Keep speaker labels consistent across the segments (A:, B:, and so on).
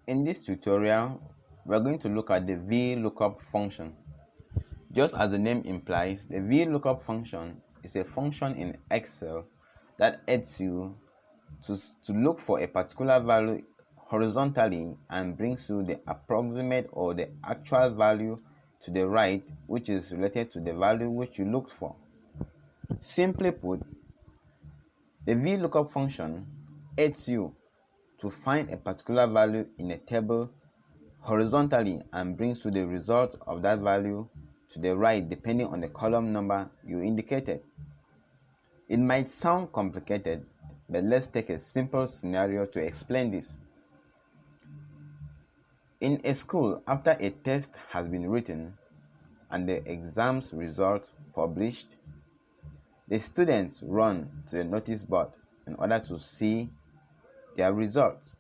A: In this tutorial, we're going to look at the Vlookup function. Just as the name implies, the Vlookup function is a function in Excel that aids you to look for a particular value horizontally and brings you the approximate or the actual value to the right, which is related to the value which you looked for. Simply put, the Vlookup function aids you to find a particular value in a table horizontally and brings you the result of that value to the right depending on the column number you indicated. It might sound complicated, but let's take a simple scenario to explain this. In a school, after a test has been written and the exam's results published, the students run to the notice board in order to see their results.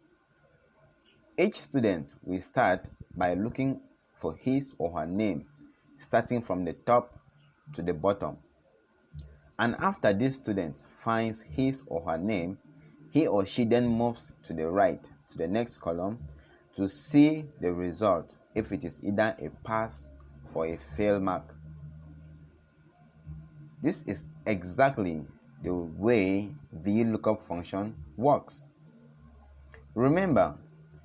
A: Each student will start by looking for his or her name, starting from the top to the bottom. And after this student finds his or her name, he or she then moves to the right, to the next column, to see the result, if it is either a pass or a fail mark. This is exactly the way the Vlookup function works. Remember,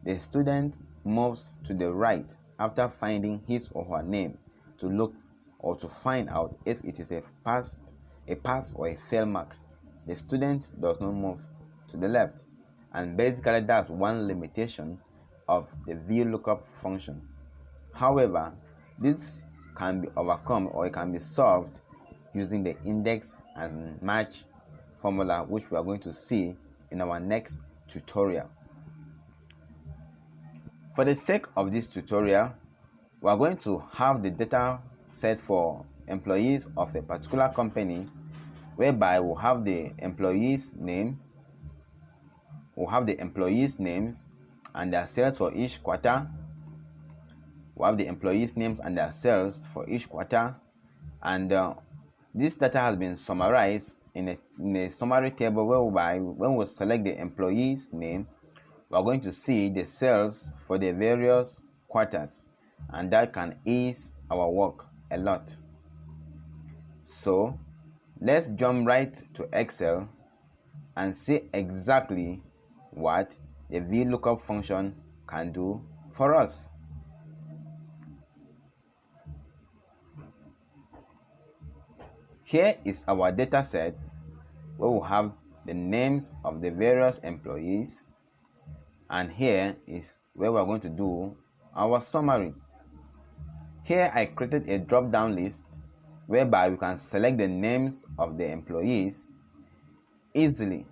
A: the student moves to the right after finding his or her name to look or to find out if it is a pass or a fail mark. The student does not move to the left, and basically that's one limitation of the Vlookup function. However, this can be overcome or it can be solved using the index and match formula, which we are going to see in our next tutorial. For the sake of this tutorial, we are going to have the data set for employees of a particular company, whereby we'll have the employees' names. We'll have the employees' names and their sales for each quarter. We'll have the employees' names and their sales for each quarter. And this data has been summarized in a summary table, whereby when we select the employee's name, we are going to see the sales for the various quarters, and that can ease our work a lot. So let's jump right to Excel and see exactly what the Vlookup function can do for us. Here is our data set where we have the names of the various employees, and here is where we are going to do our summary. Here I created a drop-down list whereby we can select the names of the employees easily.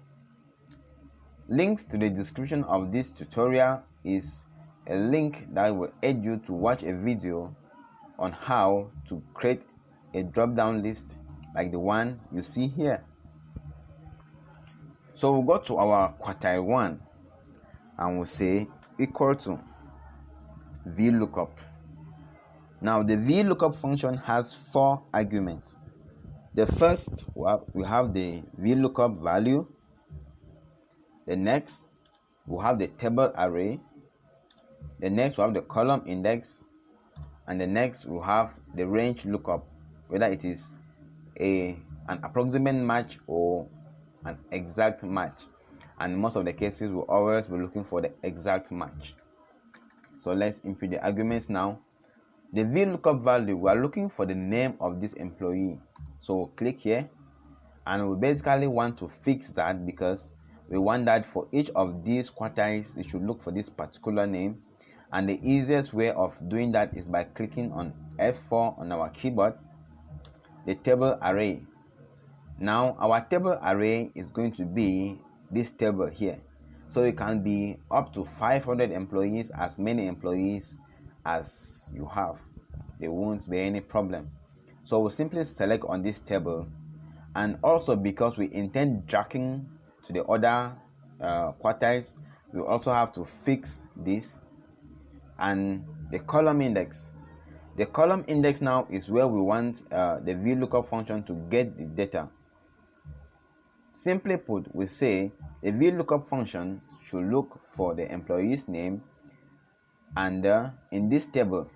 A: Links to the description of this tutorial is a link that will aid you to watch a video on how to create a drop-down list like the one you see here. So we'll go to our quartile 1 and we'll say equal to Vlookup. Now the Vlookup function has 4 arguments. The first, we have the Vlookup value. The next, we have the table array. The next, we have the column index. And the next, we have the range lookup, whether it is an approximate match or an exact match. And in most of the cases, we'll always be looking for the exact match. So let's input the arguments now. The Vlookup value, we are looking for the name of this employee. So we'll click here, and we basically want to fix that because we want that for each of these quartiles, it should look for this particular name. And the easiest way of doing that is by clicking on F4 on our keyboard, the table array. Now our table array is going to be this table here. So it can be up to 500 employees, as many employees as you have. There won't be any problem. So we'll simply select on this table, and also because we intend tracking to the other quartiles, we also have to fix this. And the column index. The column index now is where we want the Vlookup function to get the data. Simply put, we say the Vlookup function should look for the employee's name and in this table,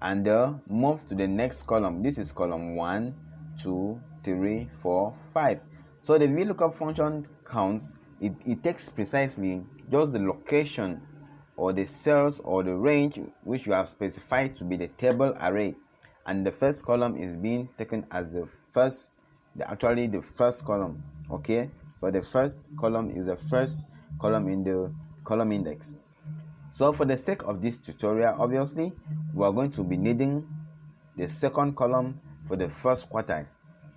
A: and move to the next column. This is column 1, 2, 3, 4, 5. So the VLOOKUP function counts. It takes precisely just the location or the cells or the range which you have specified to be the table array, and the first column is being taken as the first, actually the first column. Okay, so the first column is the first column in the column index. So for the sake of this tutorial, obviously we are going to be needing the second column for the first quartile,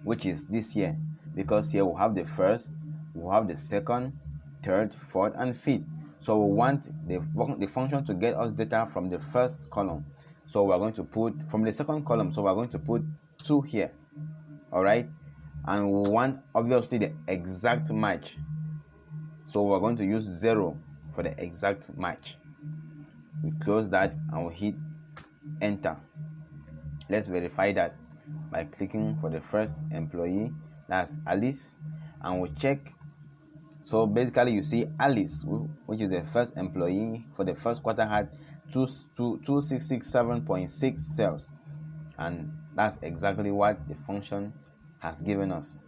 A: which is this here, because here we have the first, we have the second, third, fourth, and fifth. So we want the function to get us data from the first column. So we are going to put from the second column, so we are going to put 2 here. All right, and we want obviously the exact match, so we are going to use 0 for the exact match. We close that and we hit enter. Let's verify that by clicking for the first employee, that's Alice, and we check. So basically you see Alice, which is the first employee for the first quarter, had 2667.6 cells, and that's exactly what the function has given us.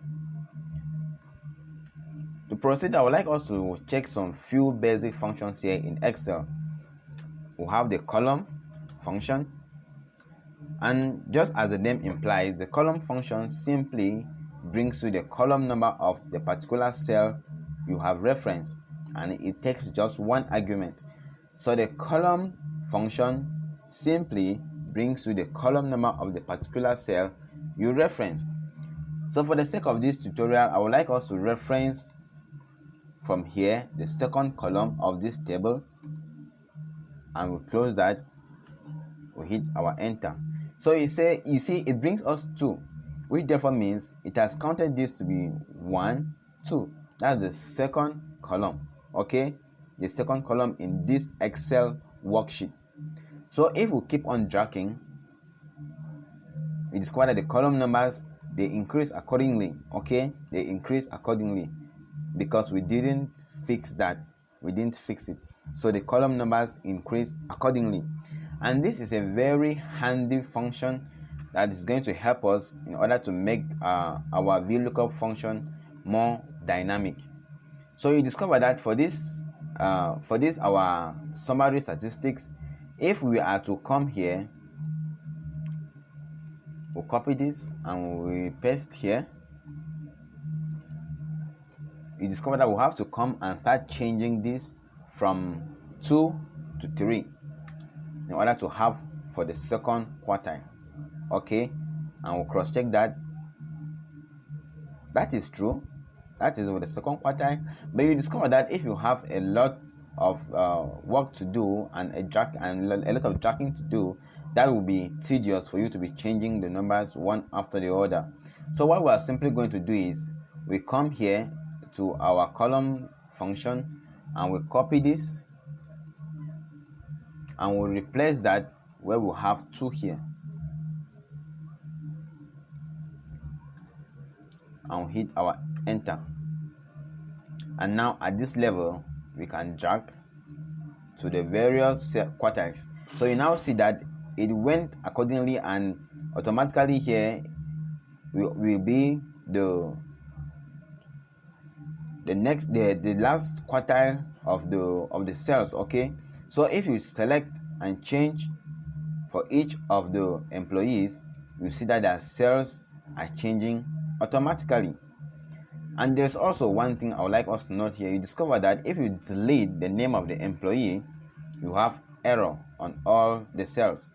A: To proceed, I would like us to check some few basic functions here in Excel. We have the column function, and just as the name implies, the column function simply brings you the column number of the particular cell you have referenced, and it takes just one argument. So the column function simply brings you the column number of the particular cell you referenced. So for the sake of this tutorial, I would like us to reference from here the second column of this table, and we close that, we hit our enter. So you see it brings us 2, which therefore means it has counted this to be 1, 2. That's the second column. Okay, the second column in this Excel worksheet. So if we keep on dragging, we discover that the column numbers, they increase accordingly. Okay, they increase accordingly because we didn't fix that, we didn't fix it. So the column numbers increase accordingly, and this is a very handy function that is going to help us in order to make our VLOOKUP function more dynamic. So you discover that for this our summary statistics, if we are to come here, we'll copy this and we paste here. You discover that we'll have to come and start changing this from 2 to 3 in order to have for the second quartile. Okay, and we'll cross check that is true. That is with the second quartile. But you discover that if you have a lot of work to do and a lot of tracking to do, that will be tedious for you to be changing the numbers one after the other. So what we are simply going to do is we come here to our column function and we copy this and we'll replace that where we have 2 here, and we'll hit our enter. And now at this level we can drag to the various quartiles. So you now see that it went accordingly, and automatically here will be the last quartile of the cells. Okay, so if you select and change for each of the employees, you see that their cells are changing automatically. And there's also one thing I would like us to note here. You discover that if you delete the name of the employee, you have error on all the cells.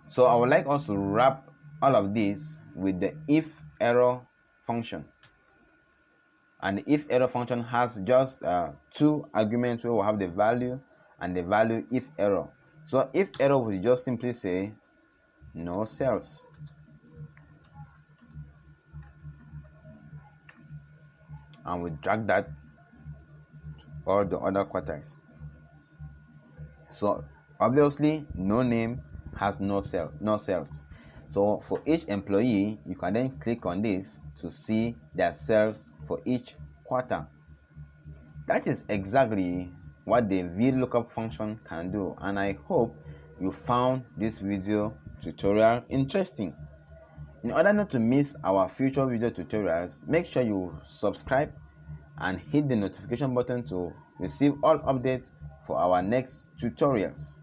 A: So I would like us to wrap all of this with the IFERROR function. And the IFERROR function has just 2 arguments where we have the value and the value IFERROR. So IFERROR will just simply say no cells. And we drag that to all the other quartiles. So obviously no name has no cells. So for each employee, you can then click on this to see their cells for each quarter. That is exactly what the Vlookup function can do, and I hope you found this video tutorial interesting. In order not to miss our future video tutorials, make sure you subscribe and hit the notification button to receive all updates for our next tutorials.